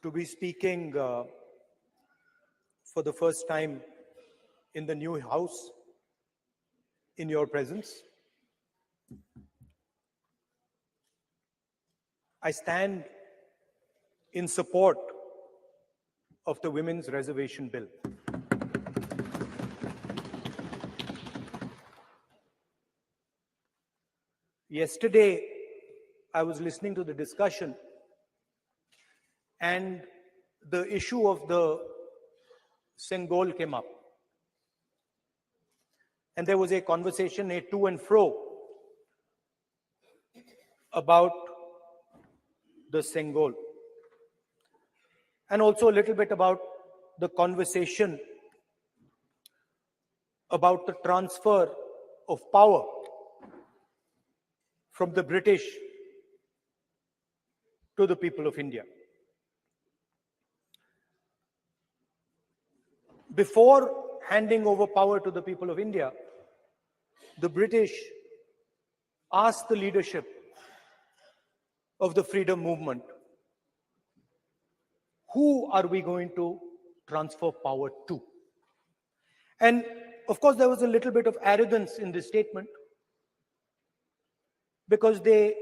to be speaking for the first time in the new house in your presence. I stand in support of the Women's Reservation Bill. Yesterday, I was listening to the discussion, and the issue of the Sengol came up. And there was a conversation, a to and fro, about the Sengol. And also a little bit about the conversation about the transfer of power from the British to the people of India. Before handing over power to the people of India, the British asked the leadership of the freedom movement, who are we going to transfer power to? And of course, there was a little bit of arrogance in this statement, because they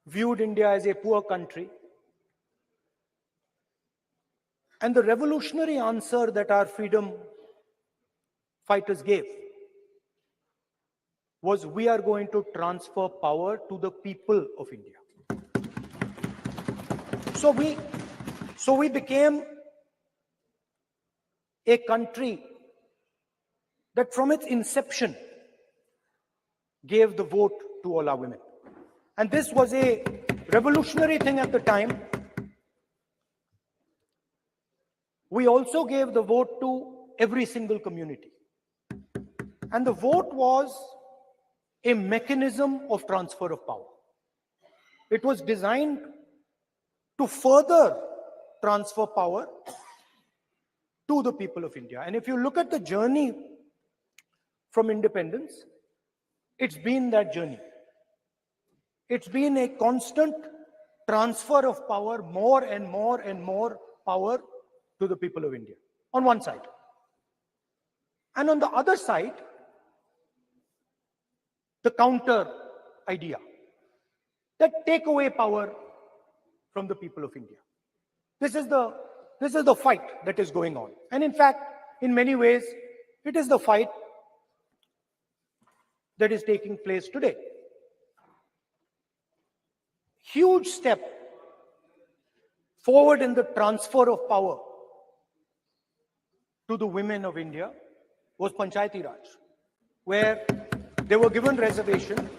viewed India as a poor country. And the revolutionary answer that our freedom fighters gave was, we are going to transfer power to the people of India. So we became a country that from its inception gave the vote to all our women. And this was a revolutionary thing at the time. We also gave the vote to every single community. And the vote was a mechanism of transfer of power. It was designed to further transfer power to the people of India. And if you look at the journey from independence, it's been that journey. It's been a constant transfer of power, more and more and more power to the people of India, on one side. And on the other side, the counter idea, that take away power from the people of India. This is the fight that is going on. And in fact, in many ways, it is the fight that is taking place today. Huge step forward in the transfer of power to the women of India was Panchayati Raj, where they were given reservation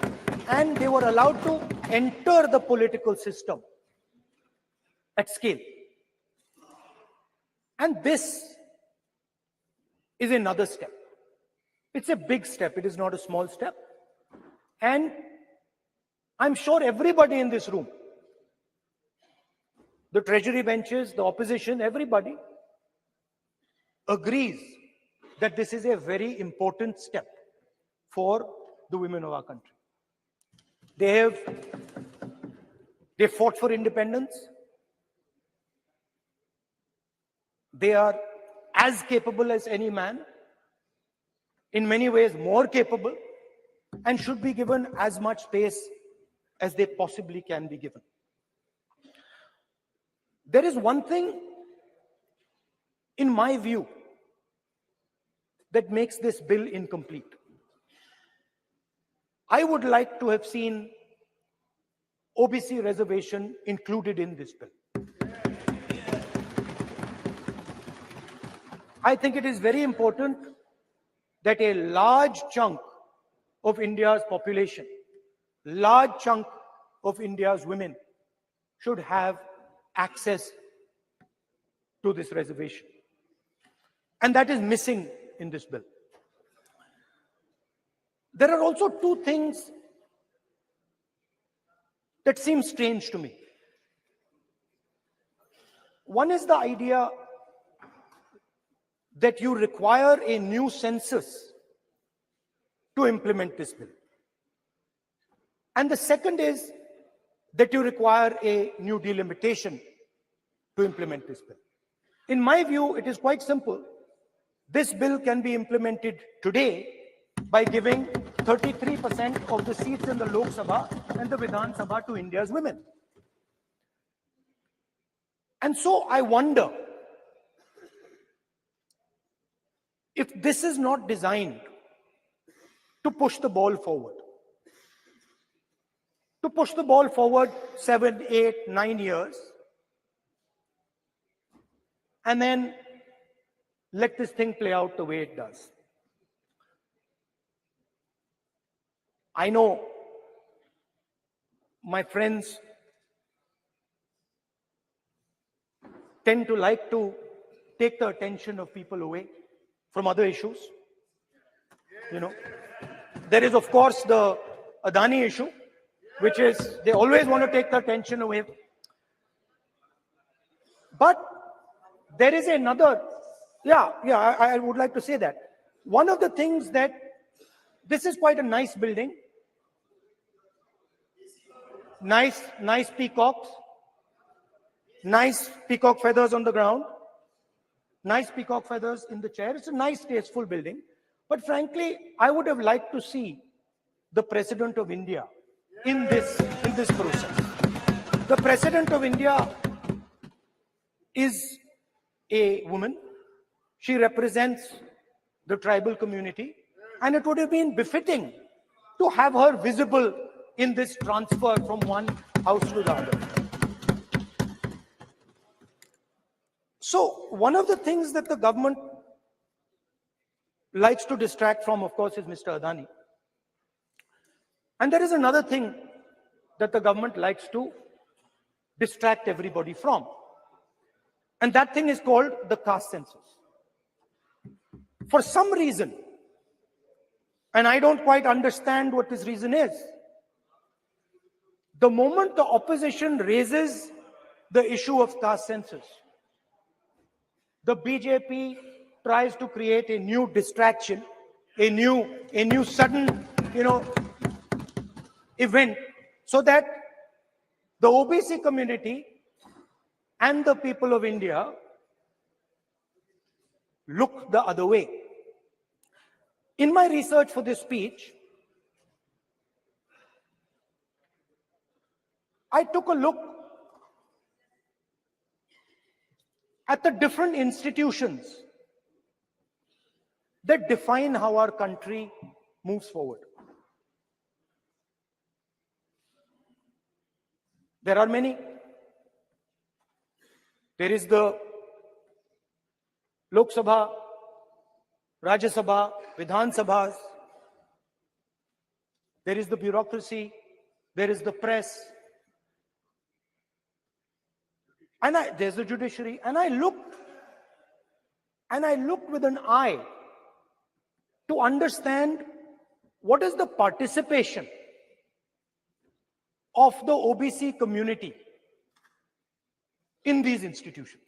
and they were allowed to enter the political system at scale. And this is another step. It's a big step. It is not a small step. And I'm sure everybody in this room, the treasury benches, the opposition, everybody agrees that this is a very important step for the women of our country. They fought for independence. They are as capable as any man, in many ways more capable, and should be given as much space as they possibly can be given. There is one thing, in my view, that makes this bill incomplete. I would like to have seen OBC reservation included in this bill. I think it is very important that a large chunk of India's population, large chunk of India's women should have access to this reservation. And that is missing in this bill. There are also two things that seem strange to me. One is the idea that you require a new census to implement this bill. And the second is that you require a new delimitation to implement this bill. In my view, it is quite simple. This bill can be implemented today by giving 33% of the seats in the Lok Sabha and the Vidhan Sabha to India's women. And so I wonder if this is not designed to push the ball forward. To push the ball forward 7, 8, 9 years, and then let this thing play out the way it does. I know my friends tend to like to take the attention of people away from other issues. You know, there is, of course, the Adani issue, which is they always want to take the attention away. But there is another, I would like to say that. One of the things that, this is quite a nice building. Nice peacocks. Nice peacock feathers on the ground. Nice peacock feathers in the chair. It's a nice, tasteful building. But frankly, I would have liked to see the President of India in this process. The President of India is a woman. She represents the tribal community, and it would have been befitting to have her visible in this transfer from one house to the other. So one of the things that the government likes to distract from, of course, is Mr. Adani. And there is another thing that the government likes to distract everybody from. And that thing is called the caste census. For some reason, and I don't quite understand what this reason is, the moment the opposition raises the issue of caste census, the BJP tries to create a new distraction, a new sudden, event, so that the OBC community and the people of India look the other way. In my research for this speech, I took a look at the different institutions that define how our country moves forward. There are many. There is the Lok Sabha, Rajya Sabha, Vidhan Sabhas. There is the bureaucracy. There is the press. And there's the judiciary. And I looked with an eye to understand what is the participation of the OBC community in these institutions.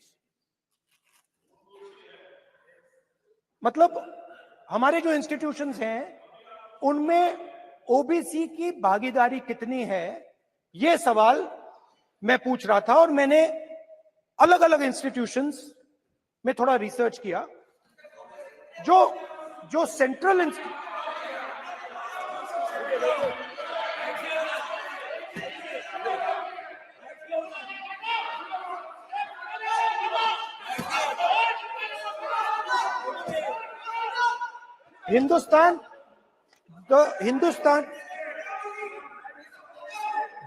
मतलब हमारे जो institutions हैं उनमें OBC की भागीदारी कितनी है, ये सवाल मैं पूछ रहा था और मैंने अलग अलग इंस्टीट्यूशंस में थोड़ा रिसर्च किया. जो central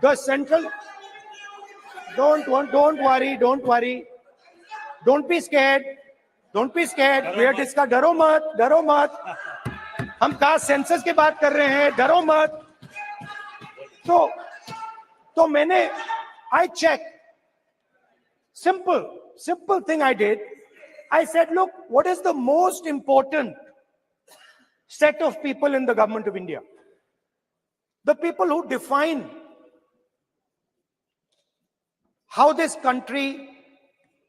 the central, don't worry, don't be scared, we are discussing, डरो मत, हम कास्ट सेंसस की बात कर रहे हैं, डरो मत. तो मैंने, I checked, simple thing I did. I said, look, what is the most important set of people in the government of India? The people who define how this country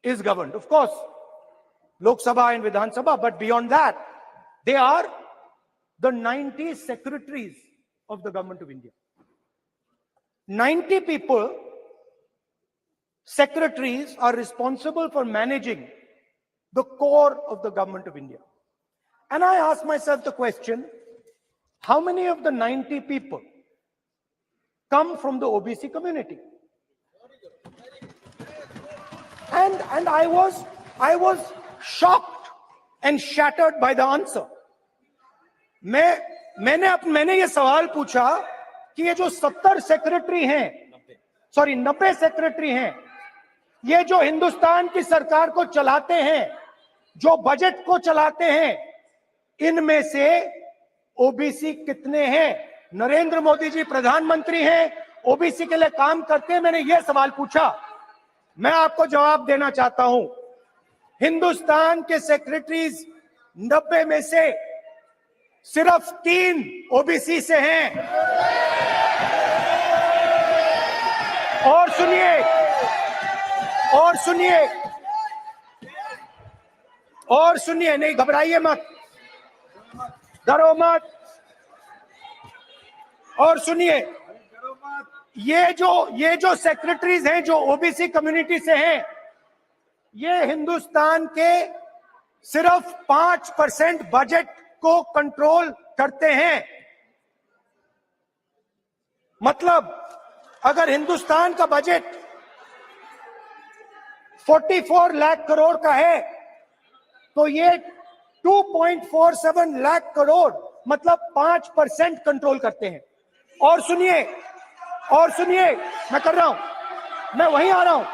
is governed. Of course, Lok Sabha and Vidhan Sabha, but beyond that, they are the 90 secretaries of the government of India. 90 people secretaries are responsible for managing the core of the government of India. And I asked myself the question, how many of the 90 people come from the OBC community? And I was shocked and shattered by the answer. मैंने ये सवाल पूछा कि ये जो 70 secretary हैं, 90 secretary हैं, ये जो हिंदुस्तान की सरकार को चलाते हैं, जो बजट को चलाते हैं, इनमें से ओबीसी कितने हैं? नरेंद्र मोदी जी प्रधानमंत्री हैं, ओबीसी के लिए काम करते हैं। मैंने ये सवाल पूछा। मैं आपको जवाब देना चाहता हूं, हिंदुस्तान के सेक्रेटरीज 90 में से सिर्फ 3 ओबीसी से हैं। और सुनिए, नहीं घबराइए मत, डरो मत। और सुनिए, ये जो सेक्रेटरीज हैं जो ओबीसी कम्युनिटी से हैं, ये हिंदुस्तान के सिर्फ 5% बजट को कंट्रोल करते हैं। मतलब अगर हिंदुस्तान का बजट 44 लाख करोड़ का है, तो ये 2.47 लाख करोड़ मतलब 5% कंट्रोल करते हैं। और सुनिए, मैं कर रहा हूं, मैं वहीं आ रहा हूं।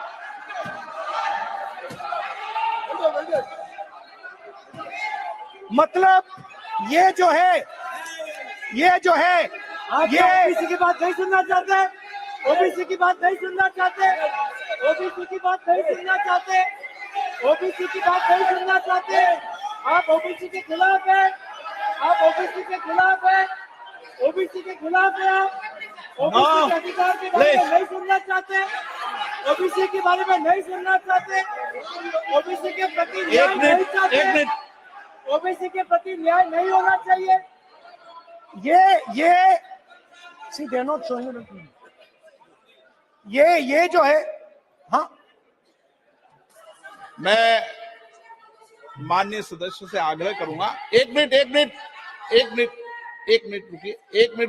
मतलब ये जो है ये ओबीसी की बात नहीं सुनना चाहते, ओबीसी की बात नहीं सुनना चाहते, ओबीसी की बात नहीं सुनना चाहते, ओबीसी की बात नहीं सुनना चाहते। आप ओबीसी के खिलाफ है, आप ओबीसी के खिलाफ है, ओबीसी के खिलाफ है। आप ओबीसी के अधिकार के बारे में नहीं सुनना चाहते, ओबीसी के बारे में नहीं सुनना चाहते, ओबीसी के प्रति न्याय नहीं चाहते, ओबीसी के प्रति न्याय नहीं होना चाहिए। ये see they are not showing it. ये जो है, हाँ, मैं माननीय सदस्य से आग्रह करूंगा, एक मिनट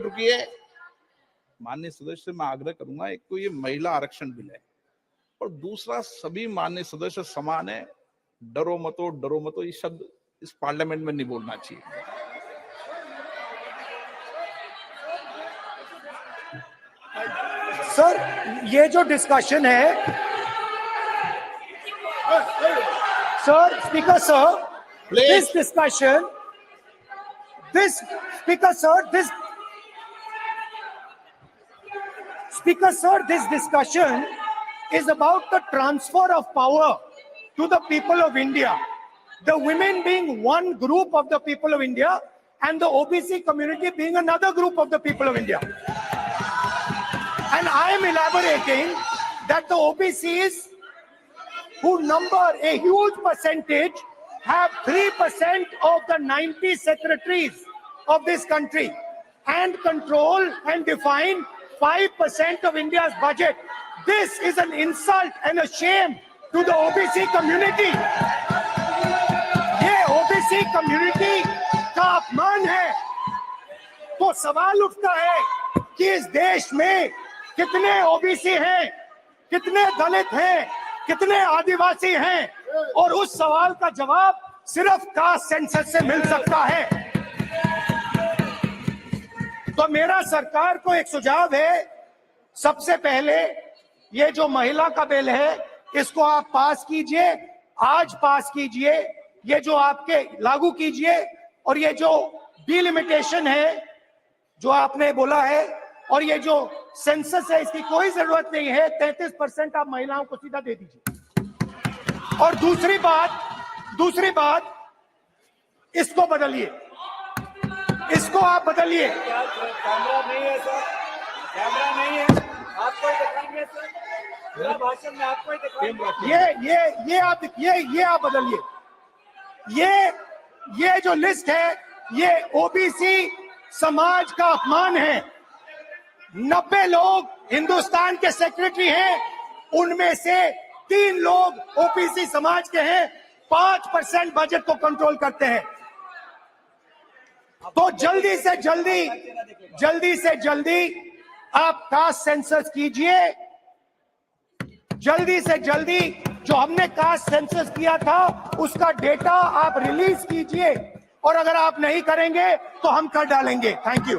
रुकिए। माननीय सदस्य से मैं आग्रह करूंगा, एक तो ये महिला आरक्षण बिल है और दूसरा सभी माननीय सदस्य समान है। डरो मतो ये शब्द इस पार्लियामेंट में नहीं बोलना चाहिए। सर, ये जो डिस्कशन है, sir, speaker sir, this discussion is about the transfer of power to the people of India. The women being one group of the people of India and the OBC community being another group of the people of India. And I am elaborating that the OBCs, who number a huge percentage, have 3% of the 90 secretaries of this country and control and define 5% of India's budget. This is an insult and a shame to the OBC community. ये OBC community का अपमान है। तो सवाल उठता है कि इस देश में कितने ओबीसी हैं, कितने दलित हैं, कितने आदिवासी हैं, और उस सवाल का जवाब सिर्फ कास्ट सेंसस से मिल सकता है। तो मेरा सरकार को एक सुझाव है, सबसे पहले ये जो महिला का बिल है, इसको आप पास कीजिए, आज पास कीजिए, ये जो आपके लागू कीजिए, और ये जो डिलिमिटेशन है जो आपने बोला है, और ये जो सेंसस है, इसकी कोई जरूरत नहीं है। 33% आप महिलाओं को सीधा दे दीजिए। और दूसरी बात, इसको बदलिए, इसको आप बदलिए। कैमरा नहीं है सर, कैमरा नहीं है, आपको ही दिखाएंगे सर, मेरा भाषण में आपको ही दिखाएंगे। ये आप बदलिए। ये जो लिस्ट है, ये ओबीसी समाज का अपमान है। 90 लोग हिंदुस्तान के सेक्रेटरी हैं, उनमें से 3 लोग ओबीसी समाज के हैं, 5% बजट को कंट्रोल करते हैं। तो जल्दी से जल्दी आप कास्ट सेंसस कीजिए, जल्दी से जल्दी जो हमने कास्ट सेंसस किया था उसका डेटा आप रिलीज कीजिए, और अगर आप नहीं करेंगे तो हम कर डालेंगे। Thank you.